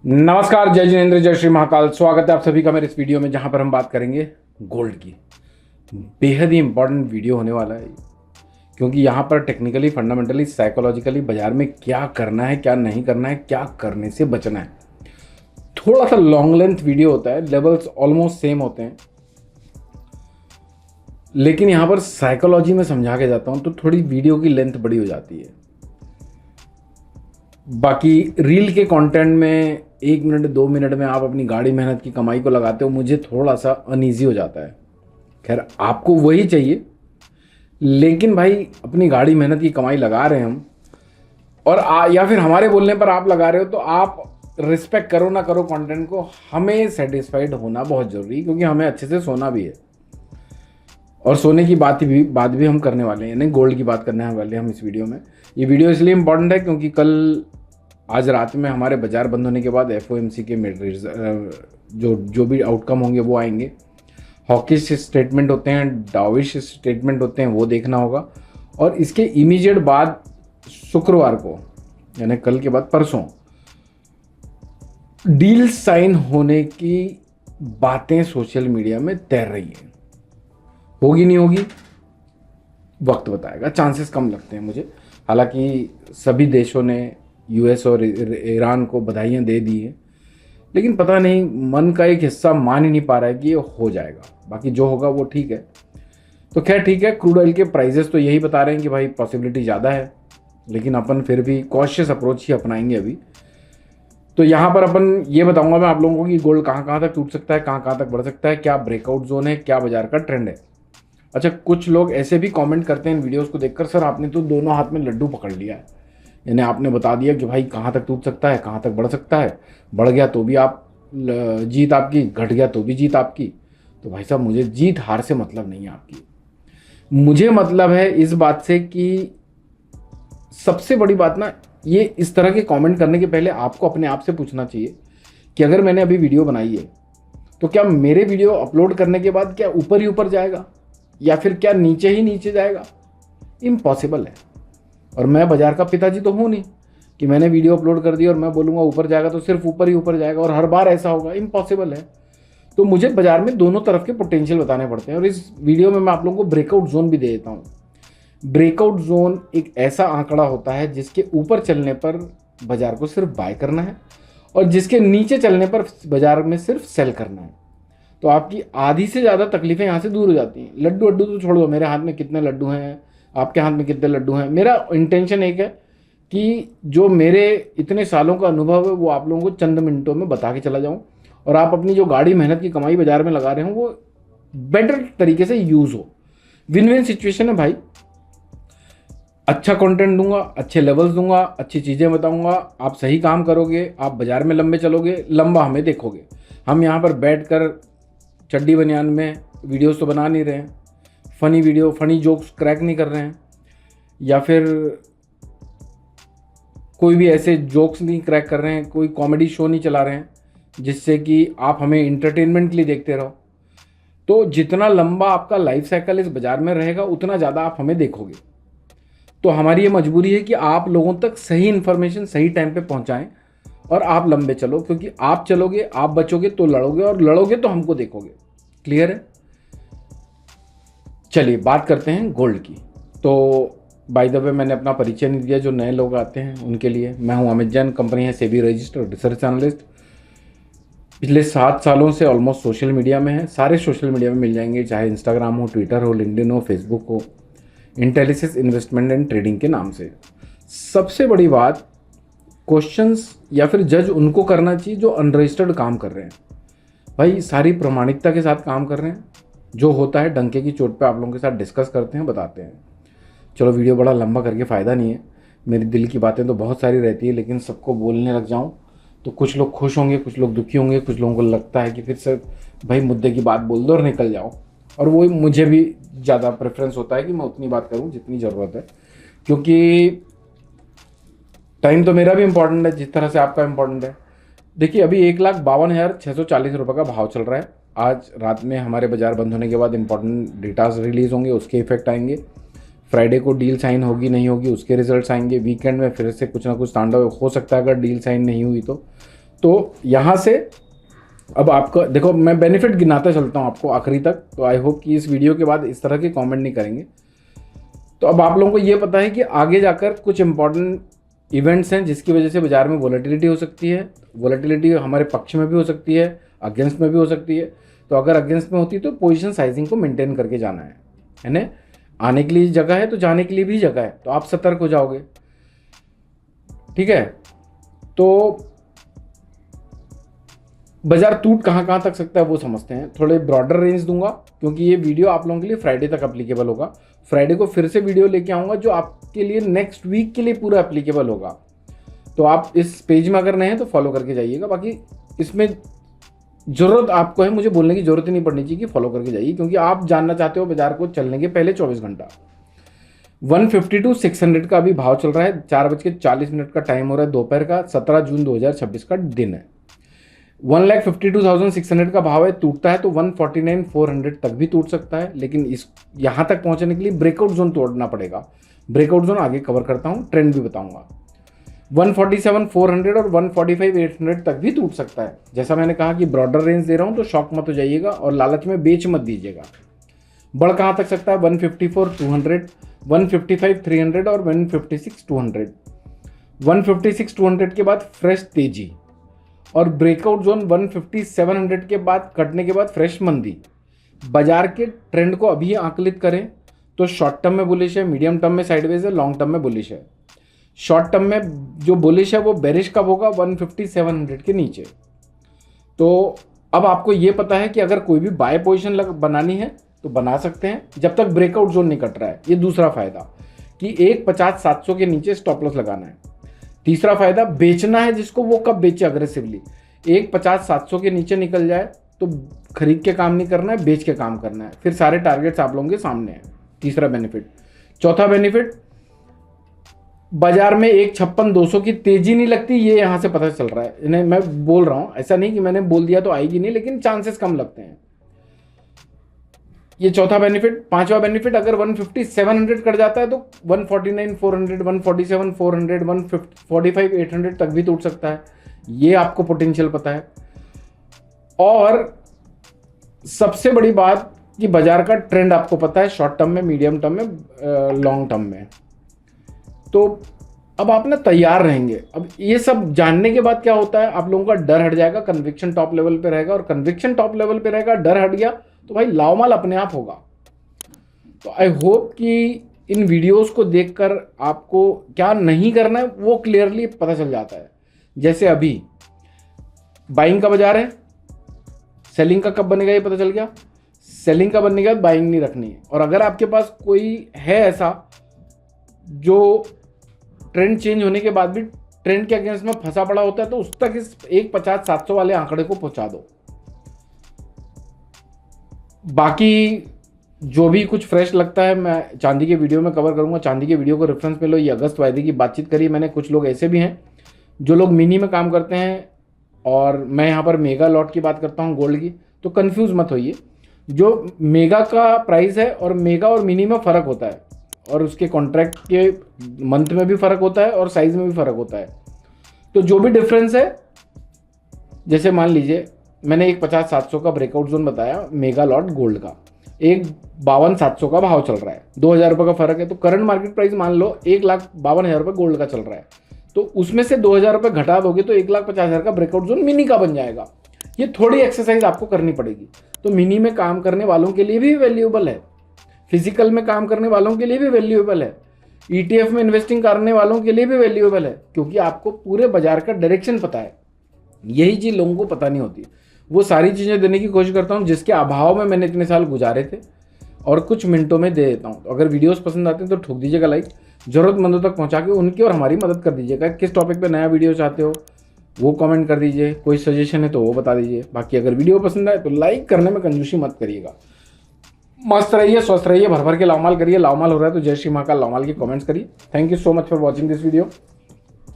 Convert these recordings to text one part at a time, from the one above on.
नमस्कार, जय जिनेंद्र, जय श्री महाकाल। स्वागत है आप सभी का मेरे इस वीडियो में, जहां पर हम बात करेंगे गोल्ड की। बेहद ही इंपॉर्टेंट वीडियो होने वाला है, क्योंकि यहां पर टेक्निकली, फंडामेंटली, साइकोलॉजिकली बाजार में क्या करना है, क्या नहीं करना है, क्या करने से बचना है। थोड़ा सा लॉन्ग लेंथ वीडियो होता है, लेवल्स ऑलमोस्ट सेम होते हैं, लेकिन यहां पर साइकोलॉजी में समझा के जाता हूं तो थोड़ी वीडियो की लेंथ बड़ी हो जाती है। बाकी रील के कंटेंट में 1 मिनट 2 मिनट में आप अपनी गाड़ी मेहनत की कमाई को लगाते हो, मुझे थोड़ा सा अनईजी हो जाता है। खैर, आपको वही चाहिए, लेकिन भाई अपनी गाड़ी मेहनत की कमाई लगा रहे हैं हम, और या फिर हमारे बोलने पर आप लगा रहे हो, तो आप रिस्पेक्ट करो ना करो कंटेंट को, हमें सेटिस्फाइड होना बहुत ज़रूरी है, क्योंकि हमें अच्छे से सोना भी है। और सोने की बात भी हम करने वाले हैं, यानी गोल्ड की बात करने वाले हैं हम इस वीडियो में। ये वीडियो इसलिए इम्पॉर्टेंट है क्योंकि आज रात में हमारे बाजार बंद होने के बाद एफओएमसी के जो भी आउटकम होंगे वो आएंगे। हॉकिश स्टेटमेंट होते हैं, डाविश स्टेटमेंट होते हैं, वो देखना होगा। और इसके इमीडिएट बाद शुक्रवार को, यानी कल के बाद परसों, डील साइन होने की बातें सोशल मीडिया में तैर रही हैं। होगी नहीं होगी वक्त बताएगा, चांसेस कम लगते हैं मुझे। हालांकि सभी देशों ने यूएस और ईरान को बधाइयाँ दे दी हैं, लेकिन पता नहीं, मन का एक हिस्सा मान ही नहीं पा रहा है कि ये हो जाएगा। बाकी जो होगा वो ठीक है। तो खैर ठीक है, क्रूड ऑयल के प्राइजेस तो यही बता रहे हैं कि भाई पॉसिबिलिटी ज़्यादा है, लेकिन अपन फिर भी कॉशियस अप्रोच ही अपनाएंगे अभी। तो यहाँ पर अपन ये बताऊंगा मैं आप लोगों को कि गोल्ड कहाँ कहाँ तक टूट सकता है, कहाँ कहाँ तक बढ़ सकता है, क्या ब्रेकआउट जोन है, क्या बाजार का ट्रेंड है। अच्छा, कुछ लोग ऐसे भी कमेंट करते हैं इन वीडियोस को देखकर, सर आपने तो दोनों हाथ में लड्डू पकड़ लिया है, यानी आपने बता दिया कि भाई कहाँ तक टूट सकता है, कहाँ तक बढ़ सकता है। बढ़ गया तो भी आप जीत आपकी, घट गया तो भी जीत आपकी। तो भाई साहब, मुझे जीत हार से मतलब नहीं है आपकी, मुझे मतलब है इस बात से कि सबसे बड़ी बात ना, ये इस तरह के कमेंट करने के पहले आपको अपने आप से पूछना चाहिए कि अगर मैंने अभी वीडियो बनाई है तो क्या मेरे वीडियो अपलोड करने के बाद क्या ऊपर ही ऊपर जाएगा, या फिर क्या नीचे ही नीचे जाएगा। इम्पॉसिबल है। और मैं बाजार का पिताजी तो हूँ नहीं कि मैंने वीडियो अपलोड कर दी और मैं बोलूँगा ऊपर जाएगा तो सिर्फ ऊपर ही ऊपर जाएगा और हर बार ऐसा होगा। इम्पॉसिबल है। तो मुझे बाजार में दोनों तरफ के पोटेंशियल बताने पड़ते हैं, और इस वीडियो में मैं आप लोगों को ब्रेकआउट जोन भी दे देता हूँ। ब्रेकआउट जोन एक ऐसा आंकड़ा होता है जिसके ऊपर चलने पर बाजार को सिर्फ बाय करना है, और जिसके नीचे चलने पर बाजार में सिर्फ सेल करना है। तो आपकी आधी से ज़्यादा तकलीफें यहाँ से दूर हो जाती हैं। लड्डू वड्डू तो छोड़ दो, मेरे हाथ में कितने लड्डू हैं, आपके हाथ में कितने लड्डू हैं। मेरा इंटेंशन एक है कि जो मेरे इतने सालों का अनुभव है वो आप लोगों को चंद मिनटों में बता के चला जाऊं, और आप अपनी जो गाड़ी मेहनत की कमाई बाजार में लगा रहे हो वो बेटर तरीके से यूज़ हो। विन विन सिचुएशन है भाई। अच्छा कंटेंट दूंगा, अच्छे लेवल्स दूंगा, अच्छी चीज़ें बताऊंगा, आप सही काम करोगे, आप बाजार में लंबे चलोगे, लंबा हमें देखोगे। हम यहाँ पर बैठ कर चड्डी बनियान में वीडियोस तो बना नहीं रहे हैं, funny video, funny jokes crack नहीं कर रहे हैं, या फिर कोई भी ऐसे जोक्स नहीं क्रैक कर रहे हैं, कोई कॉमेडी शो नहीं चला रहे हैं जिससे कि आप हमें इंटरटेनमेंट के लिए देखते रहो। तो जितना लंबा आपका लाइफ साइकिल इस बाजार में रहेगा उतना ज़्यादा आप हमें देखोगे। तो हमारी ये मजबूरी है कि आप लोगों तक सही इन्फॉर्मेशन सही टाइम पे पहुंचाएं, और आप लंबे चलो, क्योंकि आप चलोगे, आप बचोगे तो लड़ोगे, और लड़ोगे तो हमको देखोगे। क्लियर है? चलिए बात करते हैं गोल्ड की। तो बाय द वे, मैंने अपना परिचय नहीं दिया, जो नए लोग आते हैं उनके लिए। मैं हूं अमित जैन, कंपनी है सेबी रजिस्टर्ड रिसर्च एनालिस्ट। पिछले 7 सालों से ऑलमोस्ट सोशल मीडिया में है। सारे सोशल मीडिया में मिल जाएंगे, चाहे इंस्टाग्राम हो, ट्विटर हो, लिंक्डइन हो, फेसबुक हो, इंटेलिसिस इन्वेस्टमेंट एंड ट्रेडिंग के नाम से। सबसे बड़ी बात, क्वेश्चंस या फिर जज उनको करना चाहिए जो अनरजिस्टर्ड काम कर रहे हैं। भाई सारी प्रामाणिकता के साथ काम कर रहे हैं, जो होता है डंके की चोट पे आप लोगों के साथ डिस्कस करते हैं, बताते हैं। चलो वीडियो बड़ा लंबा करके फ़ायदा नहीं है, मेरी दिल की बातें तो बहुत सारी रहती है, लेकिन सबको बोलने लग जाऊं तो कुछ लोग खुश होंगे, कुछ लोग दुखी होंगे, कुछ लोगों को लगता है कि फिर से भाई मुद्दे की बात बोल दो और निकल जाओ। और वो मुझे भी ज़्यादा प्रेफरेंस होता है कि मैं उतनी बात करूँ जितनी ज़रूरत है, क्योंकि टाइम तो मेरा भी इम्पोर्टेंट है जिस तरह से आपका इम्पोर्टेंट है। देखिए, अभी 1,52,640 रुपये का भाव चल रहा है। आज रात में हमारे बाजार बंद होने के बाद इंपॉर्टेंट डेटाज रिलीज़ होंगे, उसके इफेक्ट आएंगे। फ्राइडे को डील साइन होगी नहीं होगी उसके रिजल्ट्स आएंगे। वीकेंड में फिर से कुछ ना कुछ तांडव हो सकता है अगर डील साइन नहीं हुई तो। तो यहाँ से अब आपको देखो, मैं बेनिफिट गिनाता चलता हूँ आपको आखिरी तक, तो आई होप कि इस वीडियो के बाद इस तरह के कमेंट नहीं करेंगे। तो अब आप लोगों को ये पता है कि आगे जाकर कुछ इंपॉर्टेंट इवेंट्स हैं जिसकी वजह से बाजार में वॉलेटिलिटी हो सकती है। वॉलेटिलिटी हमारे पक्ष में भी हो सकती है, अगेंस्ट में भी हो सकती है। तो अगर अगेंस्ट में होती है तो पोजीशन साइजिंग को मेंटेन करके जाना है ना। आने के लिए जगह है तो जाने के लिए भी जगह है, तो आप सतर्क हो जाओगे। ठीक है, तो बाजार टूट कहाँ कहाँ तक सकता है वो समझते हैं। थोड़े ब्रॉडर रेंज दूंगा क्योंकि ये वीडियो आप लोगों के लिए फ्राइडे तक एप्लीकेबल होगा। फ्राइडे को फिर से वीडियो लेके आऊँगा जो आपके लिए नेक्स्ट वीक के लिए पूरा एप्लीकेबल होगा। तो आप इस पेज में अगर नए हैं तो फॉलो करके जाइएगा। बाकी इसमें ज़रूरत आपको है, मुझे बोलने की ज़रूरत ही नहीं पड़नी चाहिए कि फॉलो करके जाइए, क्योंकि आप जानना चाहते हो बाजार को चलने के पहले 24 घंटा। 150 to 600 का अभी भाव चल रहा है। 4:40 का टाइम हो रहा है दोपहर का। 17 जून 2026 का दिन है। 1,52,600 का भाव है। टूटता है तो 149,400 तक भी टूट सकता है, लेकिन इस यहाँ तक पहुँचने के लिए ब्रेकआउट जोन तोड़ना पड़ेगा। ब्रेकआउट जोन आगे कवर करता हूँ, ट्रेंड भी बताऊँगा। 147,400 और 145,800 तक भी टूट सकता है। जैसा मैंने कहा कि ब्रॉडर रेंज दे रहा हूँ तो शॉक मत हो जाइएगा और लालच में बेच मत दीजिएगा। बढ़ कहाँ तक सकता है? 154,200, 155,300 और 156,200। 156,200 के बाद फ्रेश तेजी और ब्रेकआउट जोन 15700 के बाद कटने के बाद फ्रेश मंदी। बाजार के ट्रेंड को अभी आकलित करें तो शॉर्ट टर्म में बुलिश है, मीडियम टर्म में साइडवेज है, लॉन्ग टर्म में बुलिश है। शॉर्ट टर्म में जो बुलिश है वो बेरिश कब होगा? 15700 के नीचे। तो अब आपको ये पता है कि अगर कोई भी बाय पोजीशन बनानी है तो बना सकते हैं जब तक ब्रेकआउट जोन नहीं कट रहा है। ये दूसरा फायदा कि 150,700 के नीचे स्टॉप लॉस लगाना है। तीसरा फायदा बेचना है जिसको, वो कब बेचे अग्रेसिवली। 150,700 के नीचे निकल जाए तो खरीद के काम नहीं करना है, बेच के काम करना है। फिर सारे टारगेट्स आप लोगों के सामने हैं। तीसरा बेनिफिट। चौथा बेनिफिट, बाजार में 156,200 की तेजी नहीं लगती, ये यहां से पता चल रहा है। इन्हें मैं बोल रहा हूं, ऐसा नहीं कि मैंने बोल दिया तो आएगी नहीं, लेकिन चांसेस कम लगते हैं। ये चौथा बेनिफिट। पांचवा बेनिफिट, अगर 15700 कट जाता है तो 149,400, 147,400, 145,800 तक भी टूट सकता है। ये आपको पोटेंशियल पता है। और सबसे बड़ी बात कि बाजार का ट्रेंड आपको पता है, शॉर्ट टर्म में, मीडियम टर्म में, लॉन्ग टर्म में। तो अब आप ना तैयार रहेंगे। अब ये सब जानने के बाद क्या होता है, आप लोगों का डर हट जाएगा, कन्विक्शन टॉप लेवल पे रहेगा। और कन्विक्शन टॉप लेवल पे रहेगा, डर हट गया तो भाई लाओ माल अपने आप होगा। तो आई होप कि इन वीडियोस को देखकर आपको क्या नहीं करना है वो क्लियरली पता चल जाता है। जैसे अभी बाइंग का बाजार है, सेलिंग का कब बनेगा ये पता चल गया। सेलिंग का बनने के बाद बाइंग नहीं रखनी है। और अगर आपके पास कोई है ऐसा जो ट्रेंड चेंज होने के बाद भी ट्रेंड के अगेंस्ट में फंसा पड़ा होता है, तो उस तक इस 150,700 वाले आंकड़े को पहुंचा दो। बाकी जो भी कुछ फ्रेश लगता है मैं चांदी के वीडियो में कवर करूंगा। चांदी के वीडियो को रेफरेंस में लो। ये अगस्त वायदे की बातचीत करी मैंने। कुछ लोग ऐसे भी हैं जो लोग मिनी में काम करते हैं और मैं यहाँ पर मेगा लॉट की बात करता हूँ गोल्ड की, तो कंफ्यूज मत होइए। जो मेगा का प्राइस है और मेगा और मिनी में फ़र्क होता है, और उसके कॉन्ट्रैक्ट के मंथ में भी फ़र्क होता है और साइज़ में भी फ़र्क होता है। तो जो भी डिफरेंस है, जैसे मान लीजिए मैंने 150,700 का ब्रेकआउट जोन बताया मेगा लॉट गोल्ड का, 152,700 का भाव चल रहा है, 2,000 रुपये का फ़र्क है। तो करंट मार्केट प्राइस मान लो 1,52,000 रुपये गोल्ड का चल रहा है, तो उसमें से 2,000 रुपये घटा दोगे तो 1,50,000 का ब्रेकआउट जोन मिनी का बन जाएगा। ये थोड़ी एक्सरसाइज आपको करनी पड़ेगी। तो मिनी में काम करने वालों के लिए भी वैल्यूएबल है, फिजिकल में काम करने वालों के लिए भी वैल्यूएबल है, ETF में इन्वेस्टिंग करने वालों के लिए भी वैल्यूएबल है, क्योंकि आपको पूरे बाजार का डायरेक्शन पता है। यही चीज़ लोगों को पता नहीं होती। वो सारी चीज़ें देने की कोशिश करता हूँ जिसके अभाव में मैंने इतने साल गुजारे थे, और कुछ मिनटों में दे देता हूँ। तो अगर वीडियोस पसंद आते हैं तो ठोक दीजिएगा लाइक, ज़रूरतमंदों तक पहुँचा के उनकी और हमारी मदद कर दीजिएगा। किस टॉपिक पे नया वीडियो चाहते हो वो कमेंट कर दीजिए, कोई सजेशन है तो वो बता दीजिए। बाकी अगर वीडियो पसंद आए तो लाइक करने में कंजूसी मत करिएगा। मस्त रहिए, स्वस्थ रहिए, भर भर के लामाल करिए। लामाल हो रहा है तो जय श्री महाकाल लामाल की कमेंट्स करिए। Thank you so much for watching this video.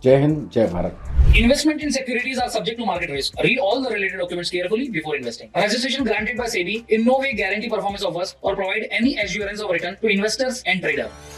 जय हिंद, जय Bharat. Investment in securities are subject to market risk. Read all the related documents carefully before investing. Registration granted by SEBI in no way guarantee performance of us or provide any assurance of return to investors and traders.